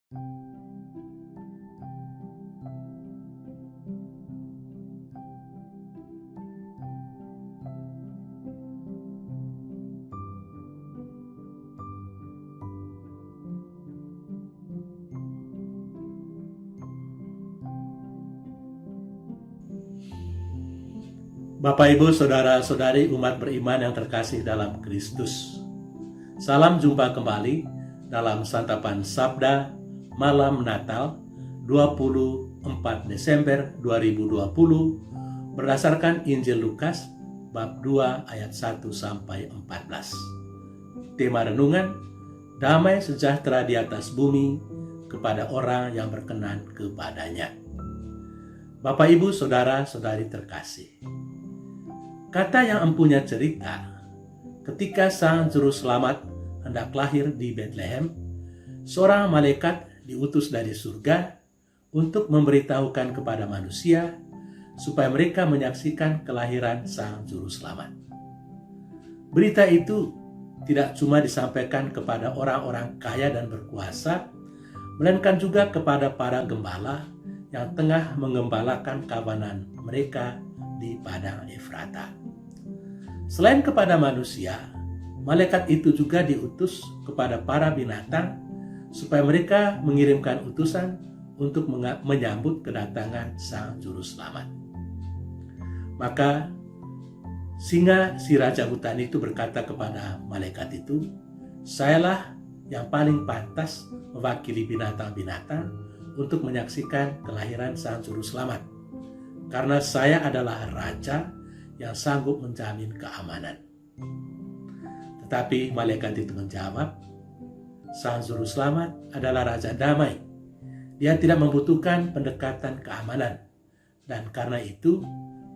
Bapak, Ibu, Saudara-saudari umat beriman yang terkasih dalam Kristus. Salam jumpa kembali dalam Santapan Sabda Malam Natal 24 Desember 2020 berdasarkan Injil Lukas bab 2 ayat 1 sampai 14. Tema renungan, damai sejahtera di atas bumi kepada orang yang berkenan kepadanya. Bapak, Ibu, Saudara-saudari terkasih, kata yang empunya cerita, ketika Sang Juru Selamat hendak lahir di Betlehem, seorang malaikat diutus dari surga untuk memberitahukan kepada manusia supaya mereka menyaksikan kelahiran Sang Juru Selamat. Berita itu tidak cuma disampaikan kepada orang-orang kaya dan berkuasa, melainkan juga kepada para gembala yang tengah mengembalakan kawanan mereka di padang Efrata. Selain kepada manusia, malaikat itu juga diutus kepada para binatang supaya mereka mengirimkan utusan untuk menyambut kedatangan Sang Juru Selamat. Maka singa si raja hutan itu berkata kepada malaikat itu, "Sayalah yang paling pantas mewakili binatang-binatang untuk menyaksikan kelahiran Sang Juru Selamat, karena saya adalah raja yang sanggup menjamin keamanan." Tetapi malaikat itu menjawab, "Sang Juru Selamat adalah Raja Damai. Dia tidak membutuhkan pendekatan keamanan, dan karena itu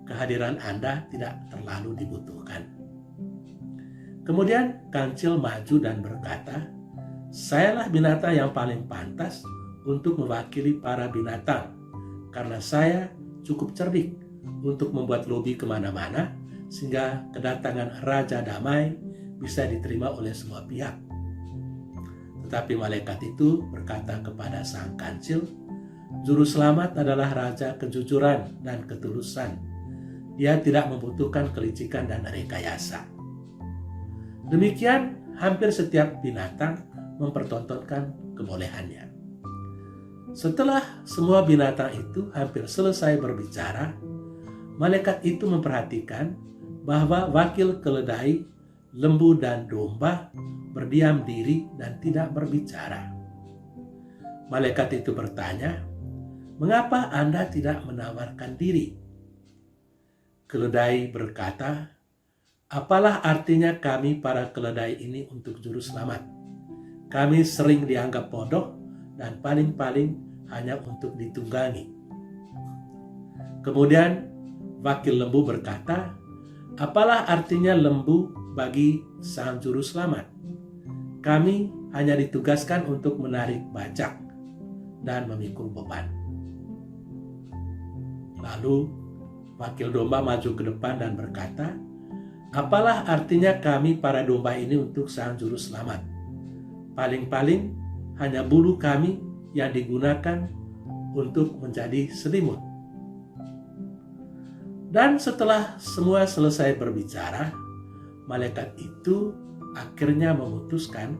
kehadiran Anda tidak terlalu dibutuhkan." Kemudian kancil maju dan berkata, "Sayalah binatang yang paling pantas untuk mewakili para binatang, karena saya cukup cerdik untuk membuat lobi kemana-mana sehingga kedatangan Raja Damai bisa diterima oleh semua pihak." Tetapi malaikat itu berkata kepada sang kancil, "Juru Selamat adalah Raja kejujuran dan ketulusan. Dia tidak membutuhkan kelicikan dan rekayasa." Demikian hampir setiap binatang mempertontonkan kebolehannya. Setelah semua binatang itu hampir selesai berbicara, malaikat itu memperhatikan bahwa wakil keledai, lembu, dan domba berdiam diri dan tidak berbicara. Malaikat itu bertanya, "Mengapa Anda tidak menawarkan diri?" Keledai berkata, "Apalah artinya kami para keledai ini untuk Juru Selamat? Kami sering dianggap bodoh dan paling-paling hanya untuk ditunggangi." Kemudian wakil lembu berkata, "Apalah artinya lembu bagi Sang Juru Selamat? Kami hanya ditugaskan untuk menarik bajak dan memikul beban." Lalu wakil domba maju ke depan dan berkata, "Apalah artinya kami para domba ini untuk Sang Juru Selamat? Paling-paling hanya bulu kami yang digunakan untuk menjadi selimut." Dan setelah semua selesai berbicara, malaikat itu akhirnya memutuskan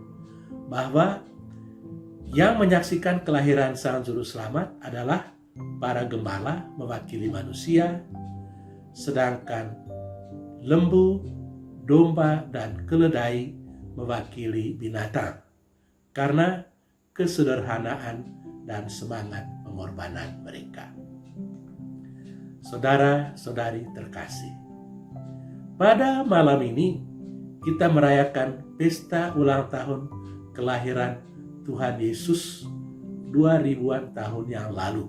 bahwa yang menyaksikan kelahiran Sang Juru Selamat adalah para gembala mewakili manusia, sedangkan lembu, domba, dan keledai mewakili binatang karena kesederhanaan dan semangat pengorbanan mereka. Saudara-saudari terkasih, pada malam ini kita merayakan pesta ulang tahun kelahiran Tuhan Yesus 2000-an tahun yang lalu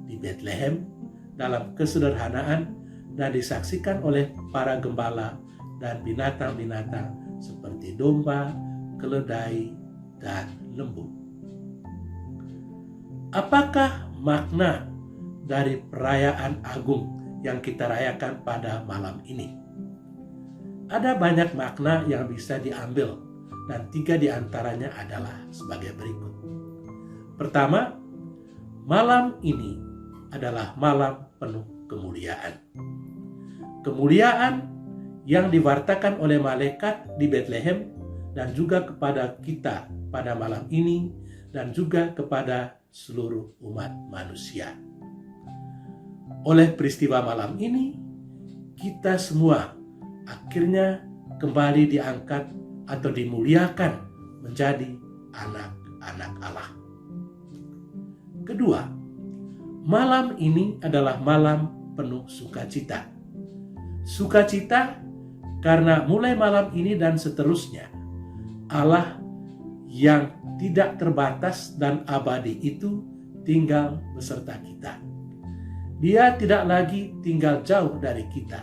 di Betlehem dalam kesederhanaan dan disaksikan oleh para gembala dan binatang-binatang seperti domba, keledai, dan lembu. Apakah makna dari perayaan agung yang kita rayakan pada malam ini? Ada banyak makna yang bisa diambil, dan 3 diantaranya adalah sebagai berikut. Pertama, malam ini adalah malam penuh kemuliaan. Kemuliaan yang diwartakan oleh malaikat di Bethlehem dan juga kepada kita pada malam ini dan juga kepada seluruh umat manusia. Oleh peristiwa malam ini, kita semua akhirnya kembali diangkat atau dimuliakan menjadi anak-anak Allah. Kedua, malam ini adalah malam penuh sukacita. Sukacita karena mulai malam ini dan seterusnya, Allah yang tidak terbatas dan abadi itu tinggal beserta kita. Dia tidak lagi tinggal jauh dari kita.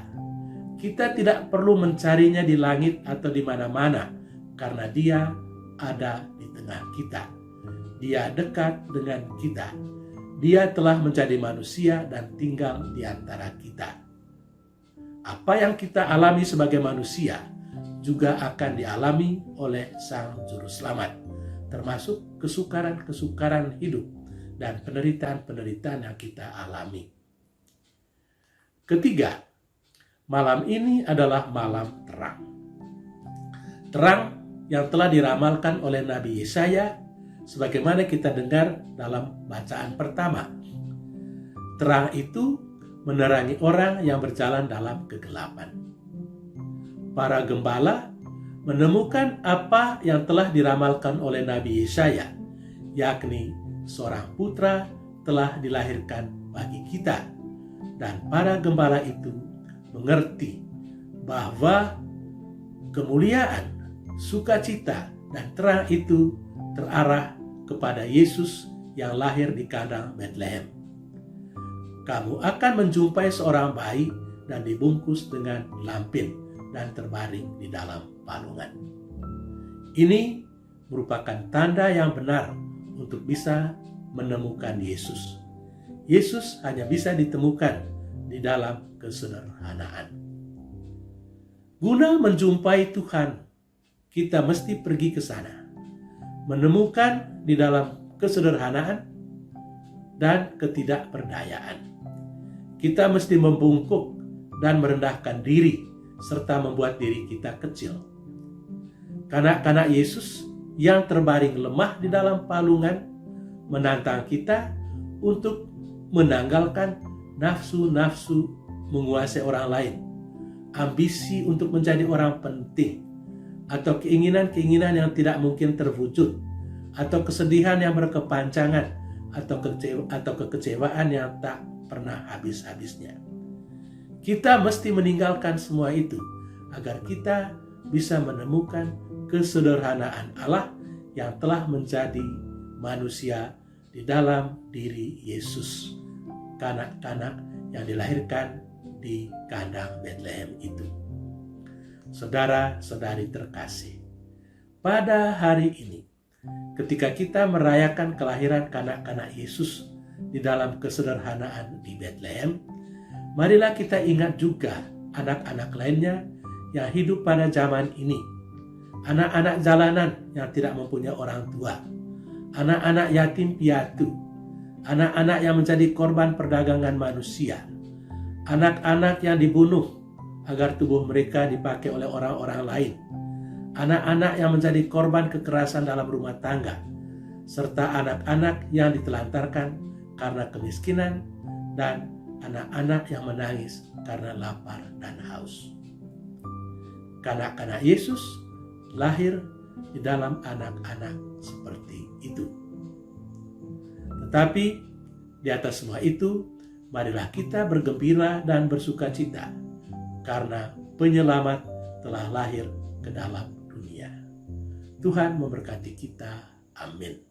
Kita tidak perlu mencarinya di langit atau di mana-mana, karena dia ada di tengah kita. Dia dekat dengan kita. Dia telah menjadi manusia dan tinggal di antara kita. Apa yang kita alami sebagai manusia juga akan dialami oleh Sang Juru Selamat, termasuk kesukaran-kesukaran hidup dan penderitaan-penderitaan yang kita alami. Ketiga, malam ini adalah malam terang. Terang yang telah diramalkan oleh Nabi Yesaya sebagaimana kita dengar dalam bacaan pertama. Terang itu menerangi orang yang berjalan dalam kegelapan. Para gembala menemukan apa yang telah diramalkan oleh Nabi Yesaya, yakni seorang putra telah dilahirkan bagi kita. Dan para gembala itu mengerti bahwa kemuliaan, sukacita, dan terang itu terarah kepada Yesus yang lahir di kandang Bethlehem. Kamu akan menjumpai seorang bayi dan dibungkus dengan lampin dan terbaring di dalam palungan. Ini merupakan tanda yang benar untuk bisa menemukan Yesus. Yesus hanya bisa ditemukan di dalam kesederhanaan. Guna menjumpai Tuhan, kita mesti pergi ke sana, menemukan di dalam kesederhanaan dan ketidakberdayaan. Kita mesti membungkuk dan merendahkan diri, serta membuat diri kita kecil. Kanak-kanak Yesus yang terbaring lemah di dalam palungan menantang kita untuk menanggalkan nafsu-nafsu menguasai orang lain, ambisi untuk menjadi orang penting, atau keinginan-keinginan yang tidak mungkin terwujud, atau kesedihan yang berkepanjangan, atau kekecewaan yang tak pernah habis-habisnya. Kita mesti meninggalkan semua itu agar kita bisa menemukan kesederhanaan Allah yang telah menjadi manusia di dalam diri Yesus, kanak-kanak yang dilahirkan di kandang Bethlehem itu. Saudara-saudari terkasih, pada hari ini, ketika kita merayakan kelahiran kanak-kanak Yesus di dalam kesederhanaan di Bethlehem, marilah kita ingat juga anak-anak lainnya yang hidup pada zaman ini. Anak-anak jalanan yang tidak mempunyai orang tua, anak-anak yatim piatu, anak-anak yang menjadi korban perdagangan manusia, anak-anak yang dibunuh agar tubuh mereka dipakai oleh orang-orang lain, anak-anak yang menjadi korban kekerasan dalam rumah tangga, serta anak-anak yang ditelantarkan karena kemiskinan, dan anak-anak yang menangis karena lapar dan haus. Kanak-kanak Yesus lahir di dalam anak-anak seperti itu. Tetapi di atas semua itu, marilah kita bergembira dan bersukacita karena penyelamat telah lahir ke dalam dunia. Tuhan memberkati kita. Amin.